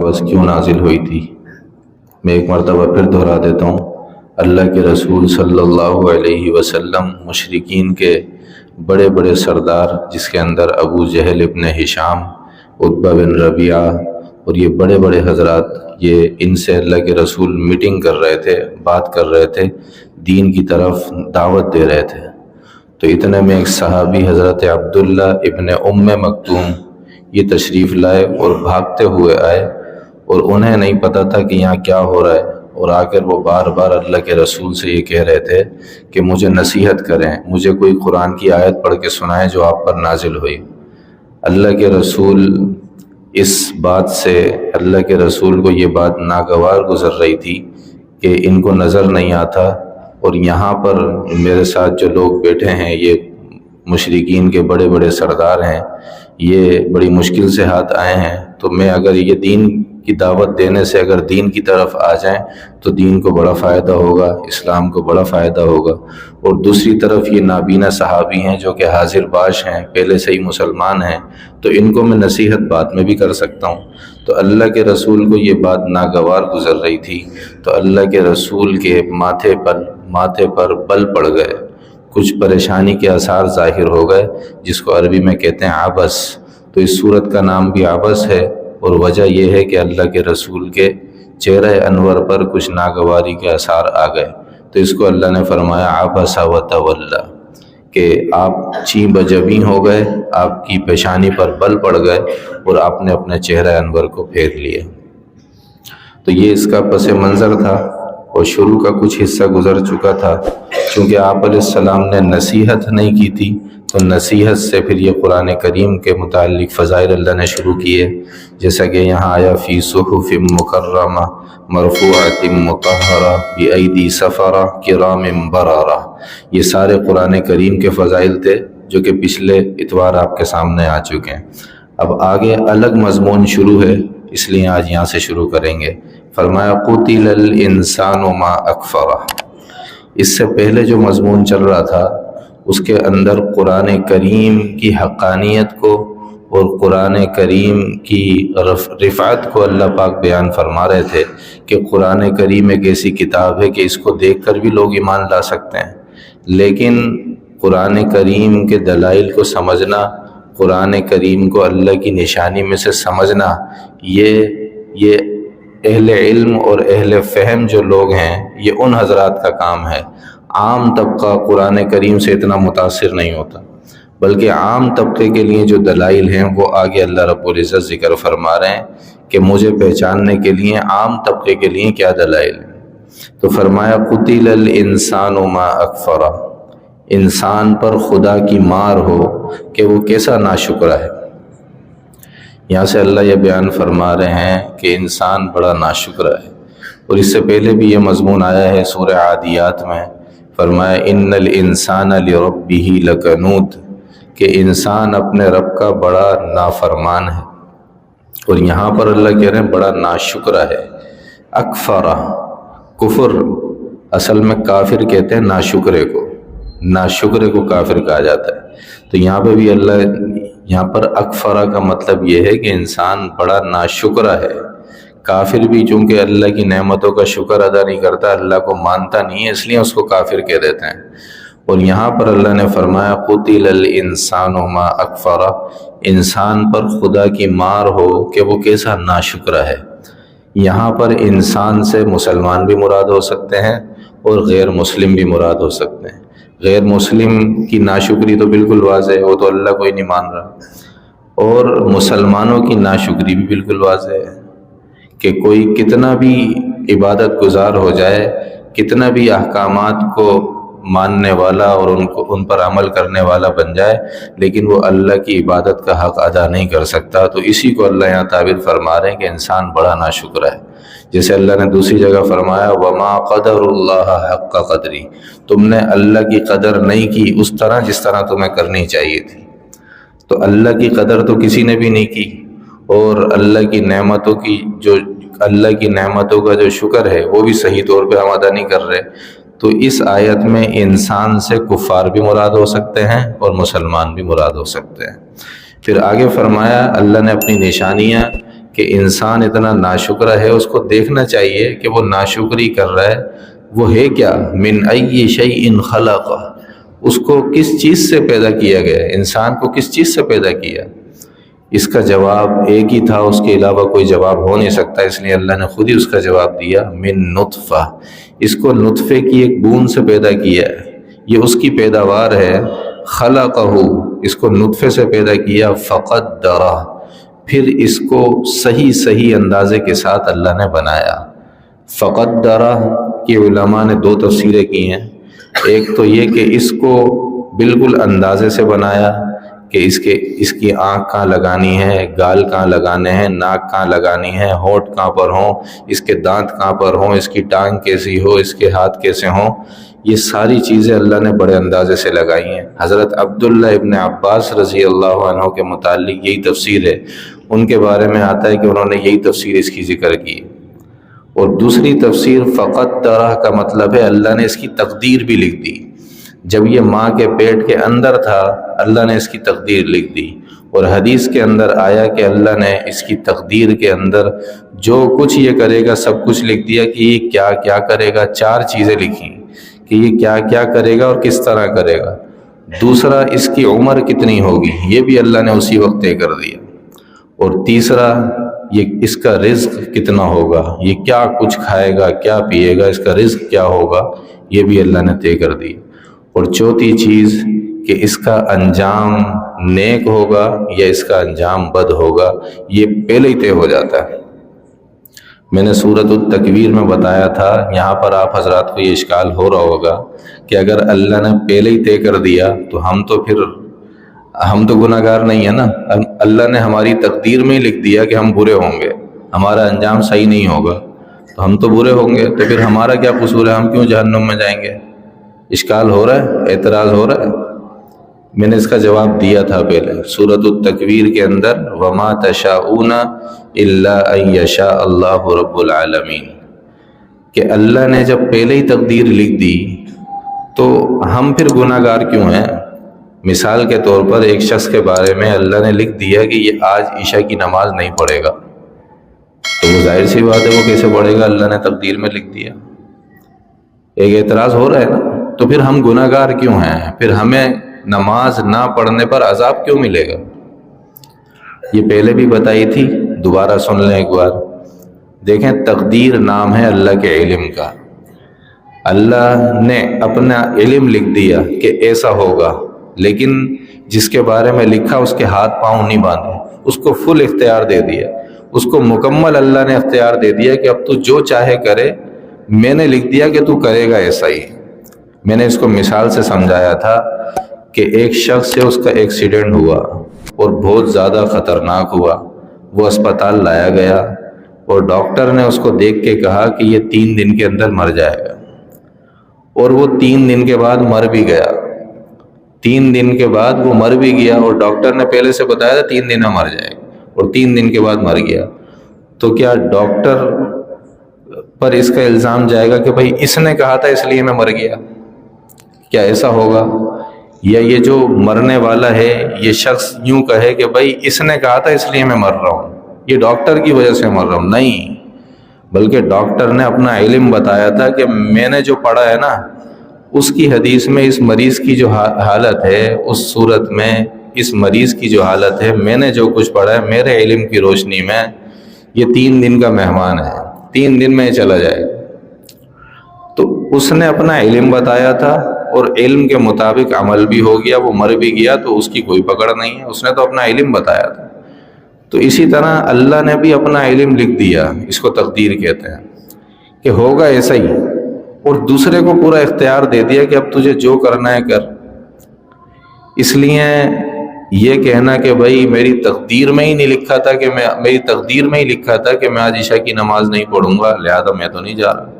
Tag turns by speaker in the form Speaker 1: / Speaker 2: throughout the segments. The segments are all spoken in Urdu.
Speaker 1: عبس کیوں نازل ہوئی تھی؟ میں ایک مرتبہ پھر دہرا دیتا ہوں، اللہ کے رسول صلی اللہ علیہ وسلم مشرکین کے بڑے بڑے سردار، جس کے اندر ابو جہل ابن ہشام، عتبہ بن ربیعہ اور یہ بڑے بڑے حضرات، یہ ان سے اللہ کے رسول میٹنگ کر رہے تھے، بات کر رہے تھے، دین کی طرف دعوت دے رہے تھے۔ تو اتنے میں ایک صحابی حضرت عبداللہ ابن ام مکتوم یہ تشریف لائے اور بھاگتے ہوئے آئے، اور انہیں نہیں پتہ تھا کہ یہاں کیا ہو رہا ہے، اور آ کر وہ بار بار اللہ کے رسول سے یہ کہہ رہے تھے کہ مجھے نصیحت کریں، مجھے کوئی قرآن کی آیت پڑھ کے سنائیں جو آپ پر نازل ہوئی۔ اللہ کے رسول اس بات سے، اللہ کے رسول کو یہ بات ناگوار گزر رہی تھی کہ ان کو نظر نہیں آتا، اور یہاں پر میرے ساتھ جو لوگ بیٹھے ہیں یہ مشرکین کے بڑے بڑے سردار ہیں، یہ بڑی مشکل سے ہاتھ آئے ہیں، تو میں اگر یہ دین کی دعوت دینے سے اگر دین کی طرف آ جائیں تو دین کو بڑا فائدہ ہوگا، اسلام کو بڑا فائدہ ہوگا۔ اور دوسری طرف یہ نابینا صحابی ہیں جو کہ حاضر باش ہیں، پہلے سے ہی مسلمان ہیں، تو ان کو میں نصیحت بعد میں بھی کر سکتا ہوں۔ تو اللہ کے رسول کو یہ بات ناگوار گزر رہی تھی، تو اللہ کے رسول کے ماتھے پر بل پڑ گئے، کچھ پریشانی کے آثار ظاہر ہو گئے، جس کو عربی میں کہتے ہیں عبس۔ تو اس صورت کا نام بھی عبس ہے، اور وجہ یہ ہے کہ اللہ کے رسول کے چہرہ انور پر کچھ ناگواری کے آثار آ گئے، تو اس کو اللہ نے فرمایا عبس وتولی، کہ آپ چیں بجبیں ہو گئے، آپ کی پیشانی پر بل پڑ گئے اور آپ نے اپنے چہرہ انور کو پھیر لیے۔ تو یہ اس کا پس منظر تھا، اور شروع کا کچھ حصہ گزر چکا تھا۔ چونکہ آپ علیہ السلام نے نصیحت نہیں کی تھی، تو نصیحت سے پھر یہ قرآن کریم کے متعلق فضائل اللہ نے شروع کیے، جیسا کہ یہاں آیا فی صحف مکرمہ مرفوعۃ مطہرہ بایدی سفرہ کرام بررہ۔ یہ سارے قرآن کریم کے فضائل تھے جو کہ پچھلے اتوار آپ کے سامنے آ چکے ہیں۔ اب آگے الگ مضمون شروع ہے، اس لیے آج یہاں سے شروع کریں گے۔ فرمایا قتل الانسان ما اکفرہ۔ اس سے پہلے جو مضمون چل رہا تھا اس کے اندر قرآن کریم کی حقانیت کو اور قرآن کریم کی رفعت کو اللہ پاک بیان فرما رہے تھے کہ قرآن کریم ایک ایسی کتاب ہے کہ اس کو دیکھ کر بھی لوگ ایمان لا سکتے ہیں، لیکن قرآن کریم کے دلائل کو سمجھنا، قرآن کریم کو اللہ کی نشانی میں سے سمجھنا، یہ اہل علم اور اہل فہم جو لوگ ہیں یہ ان حضرات کا کام ہے۔ عام طبقہ قرآن کریم سے اتنا متاثر نہیں ہوتا، بلکہ عام طبقے کے لیے جو دلائل ہیں وہ آگے اللہ رب العزت ذکر فرما رہے ہیں کہ مجھے پہچاننے کے لیے عام طبقے کے لیے کیا دلائل ہیں۔ تو فرمایا قتل الانسان ما اکفرہ، انسان پر خدا کی مار ہو کہ وہ کیسا ناشکرا ہے۔ یہاں سے اللہ یہ بیان فرما رہے ہیں کہ انسان بڑا ناشکرا ہے، اور اس سے پہلے بھی یہ مضمون آیا ہے سورہ عادیات میں۔ فرمایا ان الانسان لربہ لکنود، کہ انسان اپنے رب کا بڑا نافرمان ہے، اور یہاں پر اللہ کہہ رہے ہیں بڑا ناشکرا ہے۔ اکفرہ، کفر اصل میں کافر کہتے ہیں ناشکرے کو، ناشکرے کو کافر کہا جاتا ہے۔ تو یہاں پہ بھی اللہ، یہاں پر اکفرہ کا مطلب یہ ہے کہ انسان بڑا ناشکرا ہے۔ کافر بھی چونکہ اللہ کی نعمتوں کا شکر ادا نہیں کرتا، اللہ کو مانتا نہیں ہے، اس لیے اس کو کافر کہہ دیتے ہیں۔ اور یہاں پر اللہ نے فرمایا قتل الانسان ما اکفرہ، انسان پر خدا کی مار ہو کہ وہ کیسا ناشکرا ہے۔ یہاں پر انسان سے مسلمان بھی مراد ہو سکتے ہیں اور غیر مسلم بھی مراد ہو سکتے ہیں۔ غیر مسلم کی ناشکری تو بالکل واضح ہے، وہ تو اللہ کو ہی نہیں مان رہا، اور مسلمانوں کی ناشکری بھی بالکل واضح ہے کہ کوئی کتنا بھی عبادت گزار ہو جائے، کتنا بھی احکامات کو ماننے والا اور ان پر عمل کرنے والا بن جائے، لیکن وہ اللہ کی عبادت کا حق ادا نہیں کر سکتا۔ تو اسی کو اللہ یہاں تعبیر فرما رہے ہیں کہ انسان بڑا ناشکر ہے۔ جیسے اللہ نے دوسری جگہ فرمایا وَمَا قَدَرُ اللَّهَ حَقَّ قَدْرِهِ، تم نے اللہ کی قدر نہیں کی اس طرح جس طرح تمہیں کرنی چاہیے تھی۔ تو اللہ کی قدر تو کسی نے بھی نہیں کی، اور اللہ کی نعمتوں کا جو شکر ہے وہ بھی صحیح طور پہ ہم ادا نہیں کر رہے۔ تو اس آیت میں انسان سے کفار بھی مراد ہو سکتے ہیں اور مسلمان بھی مراد ہو سکتے ہیں۔ پھر آگے فرمایا اللہ نے اپنی نشانیاں کہ انسان اتنا ناشکرہ ہے، اس کو دیکھنا چاہیے کہ وہ ناشکری کر رہا ہے وہ ہے کیا، من ای شیء خلق، اس کو کس چیز سے پیدا کیا گیا ہے، انسان کو کس چیز سے پیدا کیا۔ اس کا جواب ایک ہی تھا، اس کے علاوہ کوئی جواب ہو نہیں سکتا، اس لیے اللہ نے خود ہی اس کا جواب دیا، من نطفہ، اس کو نطفے کی ایک بوند سے پیدا کیا ہے، یہ اس کی پیداوار ہے، خلقہ، اس کو نطفے سے پیدا کیا، فقدرہ، پھر اس کو صحیح اندازے کے ساتھ اللہ نے بنایا۔ فقدرہ کی علماء نے دو تفسیریں کی ہیں، ایک تو یہ کہ اس کو بالکل اندازے سے بنایا کہ اس کی آنکھ کہاں لگانی ہے، گال کہاں لگانے ہیں، ناک کہاں لگانی ہے، ہونٹ کہاں پر ہوں، اس کے دانت کہاں پر ہوں، اس کی ٹانگ کیسی ہو، اس کے ہاتھ کیسے ہوں، یہ ساری چیزیں اللہ نے بڑے اندازے سے لگائی ہیں۔ حضرت عبداللہ ابن عباس رضی اللہ عنہ کے متعلق یہی تفسیر ہے، ان کے بارے میں آتا ہے کہ انہوں نے یہی تفسیر اس کی ذکر کی۔ اور دوسری تفسیر فقدرہ کا مطلب ہے اللہ نے اس کی تقدیر بھی لکھ دی، جب یہ ماں کے پیٹ کے اندر تھا اللہ نے اس کی تقدیر لکھ دی۔ اور حدیث کے اندر آیا کہ اللہ نے اس کی تقدیر کے اندر جو کچھ یہ کرے گا سب کچھ لکھ دیا کہ یہ کیا کیا کرے گا، چار چیزیں لکھیں کہ یہ کیا کیا کرے گا اور کس طرح کرے گا۔ دوسرا، اس کی عمر کتنی ہوگی، یہ بھی اللہ نے اسی وقت طے کر دیا۔ اور تیسرا، یہ اس کا رزق کتنا ہوگا، یہ کیا کچھ کھائے گا، کیا پیے گا، اس کا رزق کیا ہوگا، یہ بھی اللہ نے طے کر دی۔ اور چوتھی چیز کہ اس کا انجام نیک ہوگا یا اس کا انجام بد ہوگا، یہ پہلے ہی طے ہو جاتا ہے۔ میں نے سورۃ التکویر میں بتایا تھا، یہاں پر آپ حضرات کو یہ اشکال ہو رہا ہوگا کہ اگر اللہ نے پہلے ہی طے کر دیا تو ہم تو گناہ گار نہیں ہیں نا، اللہ نے ہماری تقدیر میں ہی لکھ دیا کہ ہم برے ہوں گے، ہمارا انجام صحیح نہیں ہوگا تو ہم تو برے ہوں گے، تو پھر ہمارا کیا قصور ہے، ہم کیوں جہنم میں جائیں گے؟ اشکال ہو رہا ہے، اعتراض ہو رہا ہے؟ میں نے اس کا جواب دیا تھا پہلے سورۃ التکویر کے اندر، وما تشاءون الا ان یشاء اللہ رب العالمین، کہ اللہ نے جب پہلے ہی تقدیر لکھ دی تو ہم پھر گناہ گار کیوں ہیں؟ مثال کے طور پر ایک شخص کے بارے میں اللہ نے لکھ دیا کہ یہ آج عشاء کی نماز نہیں پڑھے گا، تو وہ ظاہر سی بات ہے وہ کیسے پڑھے گا، اللہ نے تقدیر میں لکھ دیا۔ ایک اعتراض ہو رہا ہے نا، تو پھر ہم گناہ گار کیوں ہیں، پھر ہمیں نماز نہ پڑھنے پر عذاب کیوں ملے گا؟ یہ پہلے بھی بتائی تھی، دوبارہ سن لیں ایک بار۔ دیکھیں، تقدیر نام ہے اللہ کے علم کا، اللہ نے اپنا علم لکھ دیا کہ ایسا ہوگا، لیکن جس کے بارے میں لکھا اس کے ہاتھ پاؤں نہیں باندھے، اس کو فل اختیار دے دیا، اس کو مکمل اللہ نے اختیار دے دیا کہ اب تو جو چاہے کرے، میں نے لکھ دیا کہ تو کرے گا ایسا ہی۔ میں نے اس کو مثال سے سمجھایا تھا کہ ایک شخص سے اس کا ایکسیڈنٹ ہوا اور بہت زیادہ خطرناک ہوا، وہ اسپتال لایا گیا اور ڈاکٹر نے اس کو دیکھ کے کہا کہ یہ 3 دن کے اندر مر جائے گا، اور وہ 3 دن کے بعد مر بھی گیا۔ 3 دن کے بعد وہ مر بھی گیا، اور ڈاکٹر نے پہلے سے بتایا تھا 3 دن میں مر جائے گا، اور 3 دن کے بعد مر گیا۔ تو کیا ڈاکٹر پر اس کا الزام جائے گا کہ بھائی اس نے کہا تھا اس لیے میں مر گیا؟ کیا ایسا ہوگا؟ یا یہ جو مرنے والا ہے یہ شخص یوں کہے کہ بھائی اس نے کہا تھا اس لیے میں مر رہا ہوں، یہ ڈاکٹر کی وجہ سے مر رہا ہوں؟ نہیں، بلکہ ڈاکٹر نے اپنا علم بتایا تھا کہ میں نے جو پڑھا ہے نا، اس کی حدیث میں اس مریض کی جو حالت ہے، اس صورت میں اس مریض کی جو حالت ہے، میں نے جو کچھ پڑھا ہے میرے علم کی روشنی میں، یہ 3 دن کا مہمان ہے، 3 دن میں چلا جائے گا۔ تو اس نے اپنا علم بتایا تھا اور علم کے مطابق عمل بھی ہو گیا، وہ مر بھی گیا، تو اس کی کوئی پکڑ نہیں ہے، اس نے تو اپنا علم بتایا تھا۔ تو اسی طرح اللہ نے بھی اپنا علم لکھ دیا، اس کو تقدیر کہتے ہیں، کہ ہوگا ایسا ہی، اور دوسرے کو پورا اختیار دے دیا کہ اب تجھے جو کرنا ہے کر۔ اس لیے یہ کہنا کہ بھائی میری تقدیر میں ہی نہیں لکھا تھا کہ میری تقدیر میں ہی لکھا تھا کہ میں آج عشاء کی نماز نہیں پڑھوں گا، لہذا میں تو نہیں جا رہا،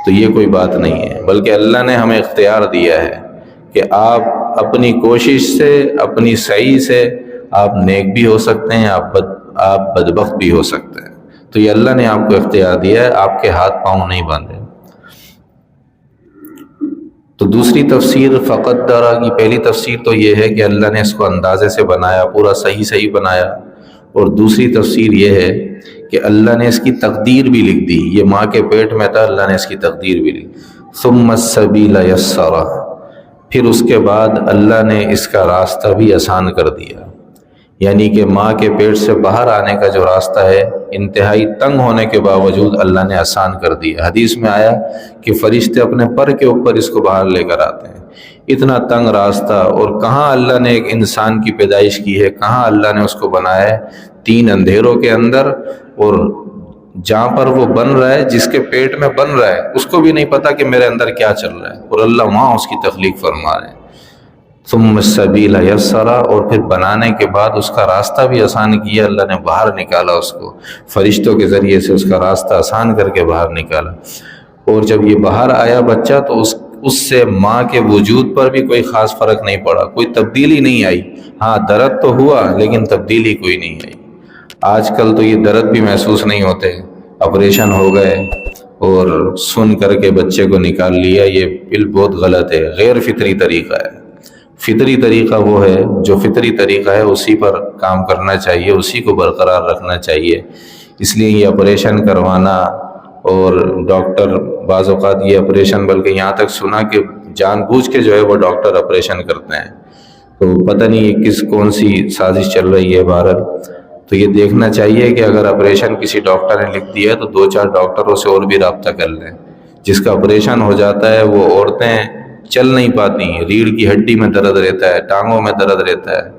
Speaker 1: تو یہ کوئی بات نہیں ہے، بلکہ اللہ نے ہمیں اختیار دیا ہے کہ آپ اپنی کوشش سے، اپنی سعی سے آپ نیک بھی ہو سکتے ہیں، آپ بدبخت بھی ہو سکتے ہیں۔ تو یہ اللہ نے آپ کو اختیار دیا ہے، آپ کے ہاتھ پاؤں نہیں باندھے۔ تو دوسری تفسیر فقدرہ کی، پہلی تفسیر تو یہ ہے کہ اللہ نے اس کو اندازے سے بنایا، پورا صحیح بنایا، اور دوسری تفسیر یہ ہے کہ اللہ نے اس کی تقدیر بھی لکھ دی، یہ ماں کے پیٹ میں تھا، اللہ نے اس کی تقدیر بھی لکھی۔ ثم السبیل یسرہ، پھر اس کے بعد اللہ نے اس کا راستہ بھی آسان کر دیا، یعنی کہ ماں کے پیٹ سے باہر آنے کا جو راستہ ہے انتہائی تنگ ہونے کے باوجود اللہ نے آسان کر دیا۔ حدیث میں آیا کہ فرشتے اپنے پر کے اوپر اس کو باہر لے کر آتے ہیں، اتنا تنگ راستہ۔ اور کہاں اللہ نے ایک انسان کی پیدائش کی ہے، کہاں اللہ نے اس کو بنایا ہے، 3 اندھیروں کے اندر، اور جہاں پر وہ بن رہا ہے، جس کے پیٹ میں بن رہا ہے، اس کو بھی نہیں پتا کہ میرے اندر کیا چل رہا ہے، اور اللہ وہاں اس کی تخلیق فرما رہے ہیں۔ ثم السبیل یسرا، اور پھر بنانے کے بعد اس کا راستہ بھی آسان کیا، اللہ نے باہر نکالا اس کو، فرشتوں کے ذریعے سے اس کا راستہ آسان کر کے باہر نکالا۔ اور جب یہ باہر آیا بچہ تو اس سے ماں کے وجود پر بھی کوئی خاص فرق نہیں پڑا، کوئی تبدیلی نہیں آئی۔ ہاں درد تو ہوا لیکن تبدیلی کوئی نہیں آئی۔ آج کل تو یہ درد بھی محسوس نہیں ہوتے، آپریشن ہو گئے اور سن کر کے بچے کو نکال لیا، یہ بہت غلط ہے، غیر فطری طریقہ ہے۔ فطری طریقہ وہ ہے جو فطری طریقہ ہے، اسی پر کام کرنا چاہیے، اسی کو برقرار رکھنا چاہیے۔ اس لیے یہ آپریشن کروانا، اور ڈاکٹر بعض اوقات یہ آپریشن، بلکہ یہاں تک سنا کہ جان بوجھ کے جو ہے وہ ڈاکٹر آپریشن کرتے ہیں، تو پتہ نہیں یہ کون سی سازش چل رہی ہے۔ بہرحال تو یہ دیکھنا چاہیے کہ اگر آپریشن کسی ڈاکٹر نے لکھ دیا ہے تو 2-4 ڈاکٹروں سے اور بھی رابطہ کر لیں۔ جس کا آپریشن ہو جاتا ہے وہ عورتیں چل نہیں پاتی ہیں، ریڑھ کی ہڈی میں درد رہتا ہے، ٹانگوں میں درد رہتا ہے۔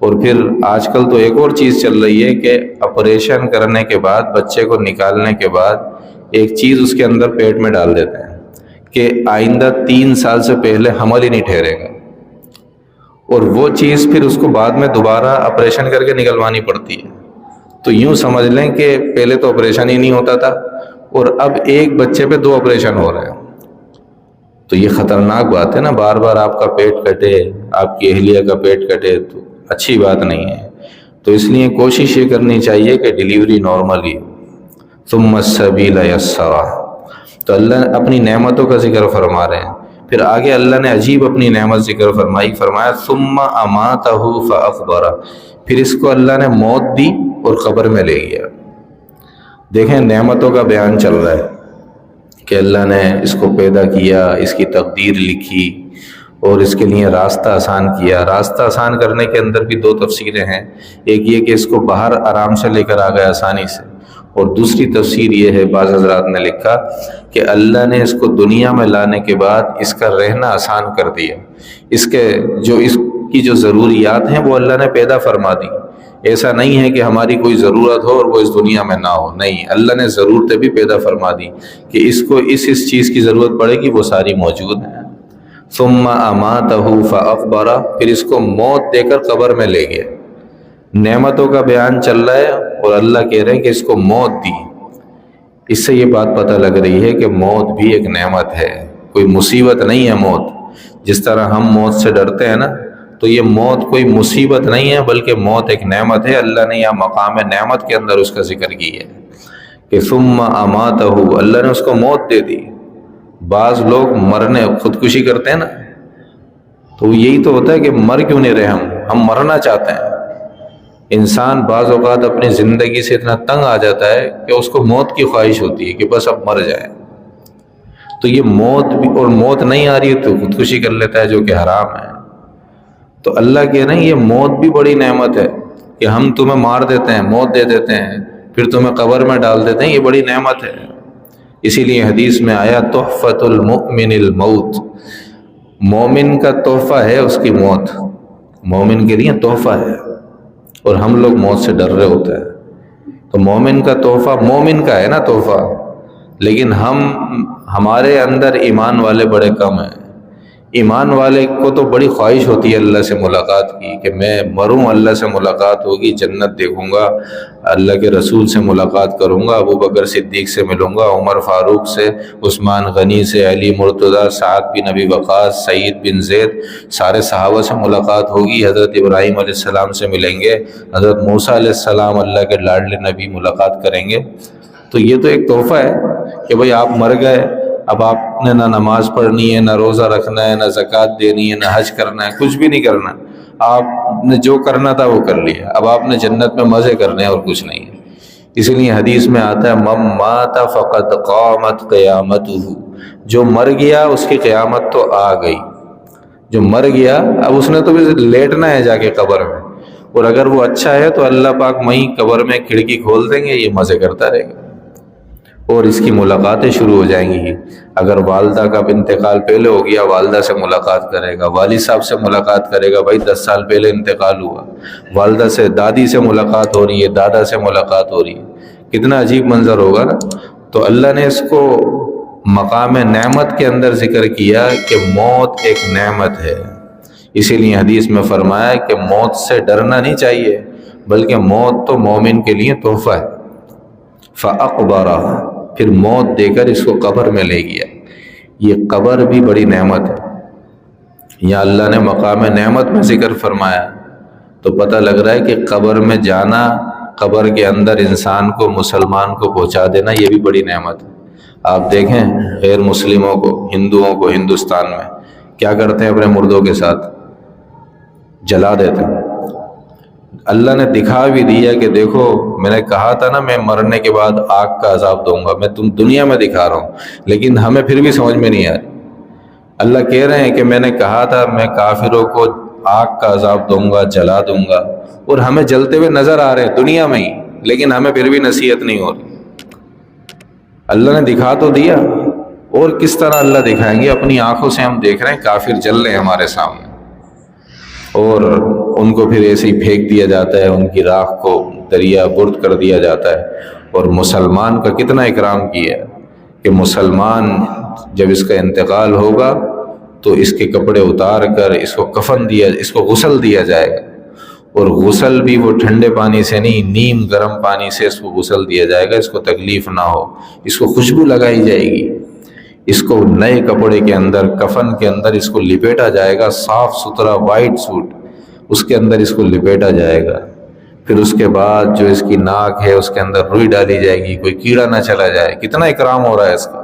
Speaker 1: اور پھر آج کل تو ایک اور چیز چل رہی ہے کہ آپریشن کرنے کے بعد، بچے کو نکالنے کے بعد ایک چیز اس کے اندر پیٹ میں ڈال دیتے ہیں کہ آئندہ 3 سال سے پہلے حمل ہی نہیں ٹھہرے گا، اور وہ چیز پھر اس کو بعد میں دوبارہ آپریشن کر کے نکلوانی پڑتی ہے۔ تو یوں سمجھ لیں کہ پہلے تو آپریشن ہی نہیں ہوتا تھا، اور اب ایک بچے پہ 2 آپریشن ہو رہے ہیں۔ تو یہ خطرناک بات ہے نا، بار بار آپ کا پیٹ کٹے، آپ کی اہلیہ کا پیٹ کٹے، تو اچھی بات نہیں ہے۔ تو اس لیے کوشش یہ کرنی چاہیے کہ ڈیلیوری نارمل ہی۔ ثم السبیل یسرا، تو اللہ اپنی نعمتوں کا ذکر فرما رہے ہیں۔ پھر آگے اللہ نے عجیب اپنی نعمت ذکر فرمایا ثم اماتہ فاقبرہ، پھر اس کو اللہ نے موت دی اور قبر میں لے گیا۔ دیکھیں نعمتوں کا بیان چل رہا ہے کہ اللہ نے اس کو پیدا کیا، اس کی تقدیر لکھی، اور اس کے لیے راستہ آسان کیا۔ راستہ آسان کرنے کے اندر بھی 2 تفسیریں ہیں، ایک یہ کہ اس کو باہر آرام سے لے کر آ گیا آسانی سے، اور دوسری تفسیر یہ ہے، بعض حضرات نے لکھا کہ اللہ نے اس کو دنیا میں لانے کے بعد اس کا رہنا آسان کر دیا، اس کی جو ضروریات ہیں وہ اللہ نے پیدا فرما دی۔ ایسا نہیں ہے کہ ہماری کوئی ضرورت ہو اور وہ اس دنیا میں نہ ہو، نہیں، اللہ نے ضرورتیں بھی پیدا فرما دی کہ اس کو اس چیز کی ضرورت پڑے گی، وہ ساری موجود ہیں۔ ثم اماتہ فاقبرہ، پھر اس کو موت دے کر قبر میں لے گئے۔ نعمتوں کا بیان چل رہا ہے اور اللہ کہہ رہے ہیں کہ اس کو موت دی۔ اس سے یہ بات پتہ لگ رہی ہے کہ موت بھی ایک نعمت ہے، کوئی مصیبت نہیں ہے موت۔ جس طرح ہم موت سے ڈرتے ہیں نا، تو یہ موت کوئی مصیبت نہیں ہے، بلکہ موت ایک نعمت ہے۔ اللہ نے یہاں مقام نعمت کے اندر اس کا ذکر کی ہے کہ ثم اماتہ، اللہ نے اس کو موت دے دی۔ بعض لوگ خودکشی کرتے ہیں نا، تو یہی تو ہوتا ہے کہ مر کیوں نہیں رہے، ہم مرنا چاہتے ہیں۔ انسان بعض اوقات اپنی زندگی سے اتنا تنگ آ جاتا ہے کہ اس کو موت کی خواہش ہوتی ہے کہ بس اب مر جائے، تو یہ موت بھی، اور موت نہیں آ رہی ہے تو خودکشی کر لیتا ہے، جو کہ حرام ہے۔ تو اللہ کہہ رہے ہیں یہ موت بھی بڑی نعمت ہے کہ ہم تمہیں مار دیتے ہیں، موت دے دیتے ہیں، پھر تمہیں قبر میں ڈال دیتے ہیں، یہ بڑی نعمت ہے۔ اسی لیے حدیث میں آیا تحفۃ المؤمن الموت، مومن کا تحفہ ہے اس کی موت، مومن کے لیے تحفہ ہے، اور ہم لوگ موت سے ڈر رہے ہوتے ہیں۔ تو مومن کا تحفہ مومن کا ہے نا تحفہ، لیکن ہمارے اندر ایمان والے بڑے کم ہیں۔ ایمان والے کو تو بڑی خواہش ہوتی ہے اللہ سے ملاقات کی، کہ میں مروں اللہ سے ملاقات ہوگی، جنت دیکھوں گا، اللہ کے رسول سے ملاقات کروں گا، ابو بکر صدیق سے ملوں گا، عمر فاروق سے، عثمان غنی سے، علی مرتضیٰ، سعد بن ابی وقاص، سعید بن زید، سارے صحابہ سے ملاقات ہوگی، حضرت ابراہیم علیہ السلام سے ملیں گے، حضرت موسیٰ علیہ السلام اللہ کے لاڈلے نبی ملاقات کریں گے۔ تو یہ تو ایک تحفہ ہے کہ بھئی آپ مر گئے، اب آپ نے نہ نماز پڑھنی ہے، نہ روزہ رکھنا ہے، نہ زکوٰۃ دینی ہے، نہ حج کرنا ہے، کچھ بھی نہیں کرنا۔ آپ نے جو کرنا تھا وہ کر لیا، اب آپ نے جنت میں مزے کرنے اور کچھ نہیں ہے۔ اسی لیے حدیث میں آتا ہے من مات فقد قامت قیامتہ، جو مر گیا اس کی قیامت تو آ گئی۔ جو مر گیا اب اس نے تو بھی لیٹنا ہے جا کے قبر میں، اور اگر وہ اچھا ہے تو اللہ پاک وہیں قبر میں کھڑکی کھول دیں گے، یہ مزے کرتا رہے گا اور اس کی ملاقاتیں شروع ہو جائیں گی۔ اگر والدہ کا انتقال پہلے ہو گیا، والدہ سے ملاقات کرے گا، والد صاحب سے ملاقات کرے گا، بھائی 10 سال پہلے انتقال ہوا، والدہ سے، دادی سے ملاقات ہو رہی ہے، دادا سے ملاقات ہو رہی ہے، کتنا عجیب منظر ہوگا نا۔ تو اللہ نے اس کو مقام نعمت کے اندر ذکر کیا کہ موت ایک نعمت ہے۔ اسی لیے حدیث میں فرمایا کہ موت سے ڈرنا نہیں چاہیے، بلکہ موت تو مومن کے لیے تحفہ ہے۔ فَأَقْبَرَهُ، پھر موت دے کر اس کو قبر میں لے گیا۔ یہ قبر بھی بڑی نعمت ہے، یہاں اللہ نے مقام نعمت میں ذکر فرمایا، تو پتہ لگ رہا ہے کہ قبر میں جانا، قبر کے اندر انسان کو، مسلمان کو پہنچا دینا، یہ بھی بڑی نعمت ہے۔ آپ دیکھیں غیر مسلموں کو، ہندوؤں کو ہندوستان میں کیا کرتے ہیں، اپنے مردوں کے ساتھ جلا دیتے ہیں۔ اللہ نے دکھا بھی دیا کہ دیکھو میں نے کہا تھا نا میں مرنے کے بعد آگ کا عذاب دوں گا، میں تم دنیا میں دکھا رہا ہوں، لیکن ہمیں پھر بھی سمجھ میں نہیں آ رہی۔ اللہ کہہ رہے ہیں کہ میں نے کہا تھا میں کافروں کو آگ کا عذاب دوں گا، جلا دوں گا، اور ہمیں جلتے ہوئے نظر آ رہے ہیں دنیا میں ہی، لیکن ہمیں پھر بھی نصیحت نہیں ہو رہی۔ اللہ نے دکھا تو دیا، اور کس طرح اللہ دکھائیں گے، اپنی آنکھوں سے ہم دیکھ رہے ہیں کافر جل رہے ہیں ہمارے سامنے، اور ان کو پھر ایسے ہی پھینک دیا جاتا ہے، ان کی راکھ کو دریا برد کر دیا جاتا ہے۔ اور مسلمان کا کتنا اکرام کیا ہے کہ مسلمان جب اس کا انتقال ہوگا تو اس کے کپڑے اتار کر اس کو کفن دیا، اس کو غسل دیا جائے گا، اور غسل بھی وہ ٹھنڈے پانی سے نہیں، نیم گرم پانی سے اس کو غسل دیا جائے گا، اس کو تکلیف نہ ہو، اس کو خوشبو لگائی جائے گی، اس کو نئے کپڑے کے اندر، کفن کے اندر اس کو لپیٹا جائے گا، صاف ستھرا وائٹ سوٹ، اس کے اندر اس کو لپیٹا جائے گا۔ پھر اس کے بعد جو اس کی ناک ہے اس کے اندر روئی ڈالی جائے گی، کوئی کیڑا نہ چلا جائے۔ کتنا اکرام ہو رہا ہے اس کا،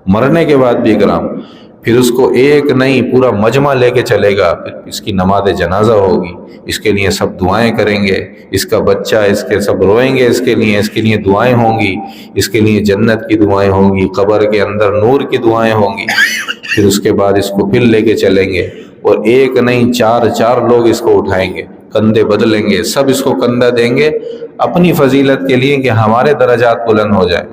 Speaker 1: مرنے کے بعد بھی اکرام۔ پھر اس کو ایک نہیں پورا مجمع لے کے چلے گا، پھر اس کی نماز جنازہ ہوگی، اس کے لیے سب دعائیں کریں گے، اس کا بچہ، اس کے سب روئیں گے، اس کے لیے دعائیں ہوں گی، اس کے لیے جنت کی دعائیں ہوں گی، قبر کے اندر نور کی دعائیں ہوں گی۔ پھر اس کے بعد اس کو پھر لے کے چلیں گے، اور ایک نہیں چار لوگ اس کو اٹھائیں گے، کندھے بدلیں گے، سب اس کو کندھا دیں گے اپنی فضیلت کے لیے کہ ہمارے درجات بلند ہو جائیں۔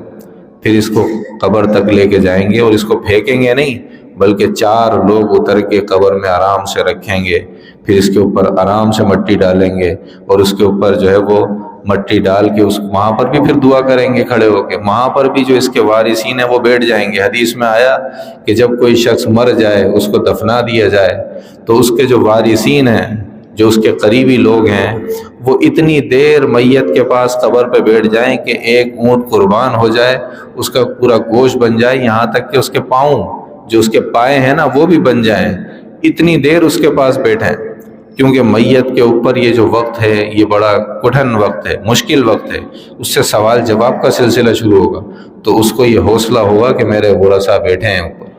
Speaker 1: پھر اس کو قبر تک لے کے جائیں گے، اور اس کو پھینکیں گے نہیں، بلکہ 4 لوگ اتر کے قبر میں آرام سے رکھیں گے، پھر اس کے اوپر آرام سے مٹی ڈالیں گے، اور اس کے اوپر جو ہے وہ مٹی ڈال کے وہاں پر بھی پھر دعا کریں گے کھڑے ہو کے، وہاں پر بھی جو اس کے وارثین ہیں وہ بیٹھ جائیں گے۔ حدیث میں آیا کہ جب کوئی شخص مر جائے، اس کو دفنا دیا جائے، تو اس کے جو وارثین ہیں، جو اس کے قریبی لوگ ہیں، وہ اتنی دیر میت کے پاس قبر پہ بیٹھ جائیں کہ ایک اونٹ قربان ہو جائے، اس کا پورا گوشت بن جائے، یہاں تک کہ اس کے پاؤں، جو اس کے پائے ہیں نا، وہ بھی بن جائیں، اتنی دیر اس کے پاس بیٹھیں، کیونکہ میت کے اوپر یہ جو وقت ہے یہ بڑا کٹھن وقت ہے، مشکل وقت ہے، اس سے سوال جواب کا سلسلہ شروع ہوگا، تو اس کو یہ حوصلہ ہوگا کہ میرے ورثا بیٹھے ہیں اوپر۔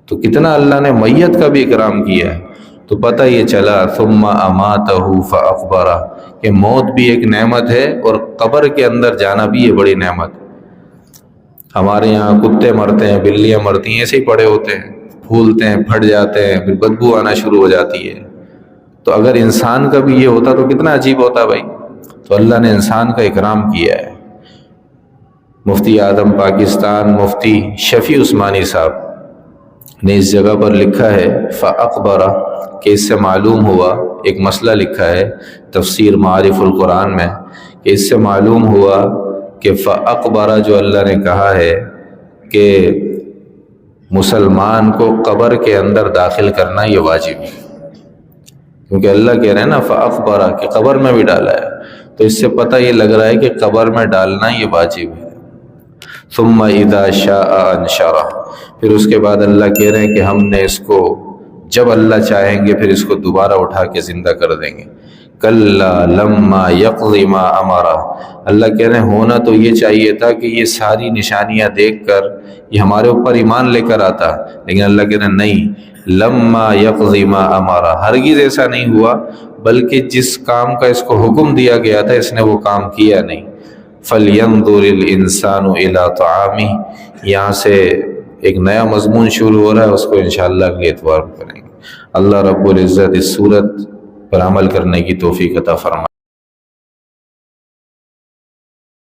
Speaker 1: تو کتنا اللہ نے میت کا بھی اکرام کیا ہے۔ تو پتہ یہ چلا ثم اماتہ فاقبرہ، کہ موت بھی ایک نعمت ہے، اور قبر کے اندر جانا بھی یہ بڑی نعمت ہے۔ ہمارے یہاں کتے مرتے ہیں، بلیاں مرتی ہیں، ایسے ہی پڑے ہوتے ہیں، پھولتے ہیں، پھٹ جاتے ہیں، پھر بدبو آنا شروع ہو جاتی ہے۔ تو اگر انسان کا بھی یہ ہوتا تو کتنا عجیب ہوتا بھائی۔ تو اللہ نے انسان کا اکرام کیا ہے۔ مفتی اعظم پاکستان مفتی شفیع عثمانی صاحب نے اس جگہ پر لکھا ہے فاقبرہ، کہ اس سے معلوم ہوا، ایک مسئلہ لکھا ہے تفسیر معارف القرآن میں، کہ اس سے معلوم ہوا کہ فاقبرہ جو اللہ نے کہا ہے کہ مسلمان کو قبر کے اندر داخل کرنا یہ واجب ہے، کیونکہ اللہ کہہ رہے ہیں نا فاقبرہ، کہ قبر میں بھی ڈالا ہے، تو اس سے پتہ یہ لگ رہا ہے کہ قبر میں ڈالنا یہ واجب ہے۔ ثم اذا شاء انشرہ، پھر اس کے بعد اللہ کہہ رہے ہیں کہ ہم نے اس کو جب اللہ چاہیں گے پھر اس کو دوبارہ اٹھا کے زندہ کر دیں گے۔ کلا لما یقض ما امرہ، اللہ کہہ رہے ہیں ہونا تو یہ چاہیے تھا کہ یہ ساری نشانیاں دیکھ کر یہ ہمارے اوپر ایمان لے کر آتا، لیکن اللہ کہہ رہے ہیں نہیں، لما یقض ما امرہ، ہرگز ایسا نہیں ہوا، بلکہ جس کام کا اس کو حکم دیا گیا تھا اس نے وہ کام کیا نہیں۔ فَلْيَنْظُرِ الْإِنسَانُ إِلَىٰ طَعَامِهِ، یہاں سے ایک نیا مضمون شروع ہو رہا ہے، اس کو انشاءاللہ اگلے اتوار کو کریں گے۔ اللہ رب العزت اس صورت پر عمل کرنے کی توفیق عطا فرمائے۔